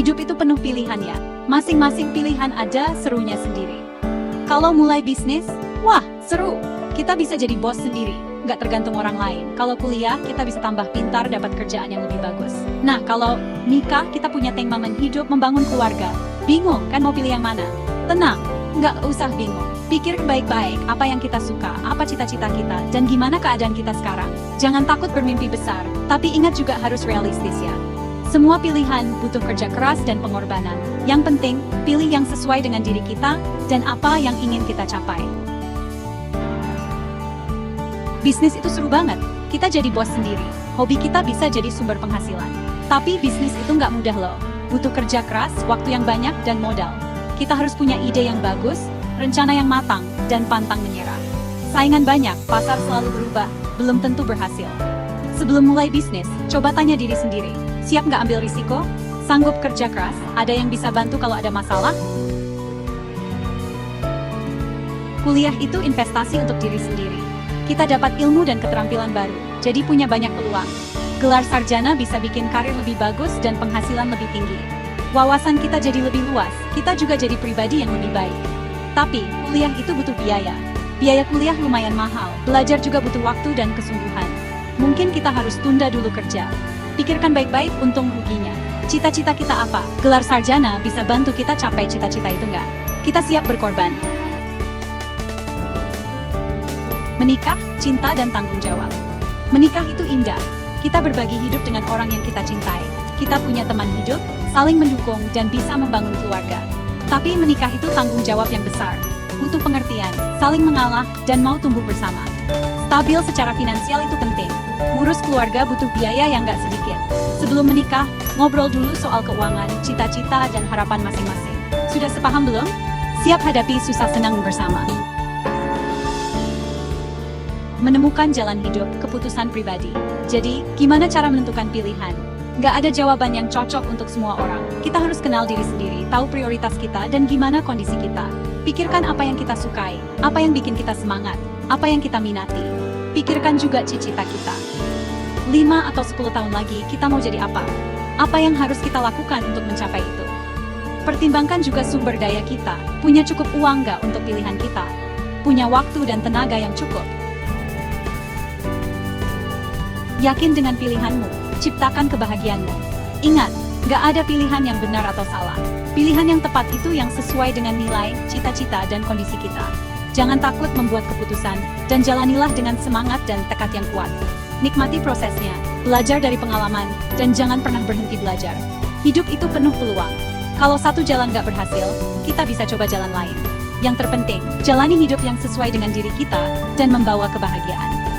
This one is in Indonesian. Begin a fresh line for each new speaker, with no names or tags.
Hidup itu penuh pilihan ya. Masing-masing pilihan ada serunya sendiri. Kalau mulai bisnis, wah seru. Kita bisa jadi bos sendiri, nggak tergantung orang lain. Kalau kuliah, kita bisa tambah pintar, dapat kerjaan yang lebih bagus. Nah, kalau nikah, kita punya tema hidup, membangun keluarga. Bingung kan mau pilih yang mana? Tenang, nggak usah bingung. Pikir baik-baik apa yang kita suka, apa cita-cita kita, dan gimana keadaan kita sekarang. Jangan takut bermimpi besar, tapi ingat juga harus realistis ya. Semua pilihan butuh kerja keras dan pengorbanan. Yang penting, pilih yang sesuai dengan diri kita dan apa yang ingin kita capai. Bisnis itu seru banget. Kita jadi bos sendiri. Hobi kita bisa jadi sumber penghasilan. Tapi bisnis itu nggak mudah loh. Butuh kerja keras, waktu yang banyak, dan modal. Kita harus punya ide yang bagus, rencana yang matang, dan pantang menyerah. Saingan banyak, pasar selalu berubah, belum tentu berhasil. Sebelum mulai bisnis, coba tanya diri sendiri. Siap nggak ambil risiko? Sanggup kerja keras? Ada yang bisa bantu kalau ada masalah? Kuliah itu investasi untuk diri sendiri. Kita dapat ilmu dan keterampilan baru, jadi punya banyak peluang. Gelar sarjana bisa bikin karir lebih bagus dan penghasilan lebih tinggi. Wawasan kita jadi lebih luas, kita juga jadi pribadi yang lebih baik. Tapi, kuliah itu butuh biaya. Biaya kuliah lumayan mahal, belajar juga butuh waktu dan kesungguhan. Mungkin kita harus tunda dulu kerja. Pikirkan baik-baik untung ruginya. Cita-cita kita apa? Gelar sarjana bisa bantu kita capai cita-cita itu nggak? Kita siap berkorban. Menikah, cinta, dan tanggung jawab. Menikah itu indah. Kita berbagi hidup dengan orang yang kita cintai. Kita punya teman hidup, saling mendukung, dan bisa membangun keluarga. Tapi menikah itu tanggung jawab yang besar. Butuh pengertian, saling mengalah, dan mau tumbuh bersama. Stabil secara finansial itu penting. Ngurus keluarga butuh biaya yang nggak sedikit. Sebelum menikah, ngobrol dulu soal keuangan, cita-cita, dan harapan masing-masing. Sudah sepaham belum? Siap hadapi susah senang bersama. Menemukan jalan hidup, keputusan pribadi. Jadi, gimana cara menentukan pilihan? Nggak ada jawaban yang cocok untuk semua orang. Kita harus kenal diri sendiri, tahu prioritas kita, dan gimana kondisi kita. Pikirkan apa yang kita sukai, apa yang bikin kita semangat, apa yang kita minati. Pikirkan juga cita-cita kita. 5 atau 10 tahun lagi, kita mau jadi apa? Apa yang harus kita lakukan untuk mencapai itu? Pertimbangkan juga sumber daya kita. Punya cukup uang nggak untuk pilihan kita? Punya waktu dan tenaga yang cukup? Yakin dengan pilihanmu, ciptakan kebahagiaanmu. Ingat, gak ada pilihan yang benar atau salah. Pilihan yang tepat itu yang sesuai dengan nilai, cita-cita, dan kondisi kita. Jangan takut membuat keputusan, dan jalanilah dengan semangat dan tekad yang kuat. Nikmati prosesnya, belajar dari pengalaman, dan jangan pernah berhenti belajar. Hidup itu penuh peluang. Kalau satu jalan gak berhasil, kita bisa coba jalan lain. Yang terpenting, jalani hidup yang sesuai dengan diri kita, dan membawa kebahagiaan.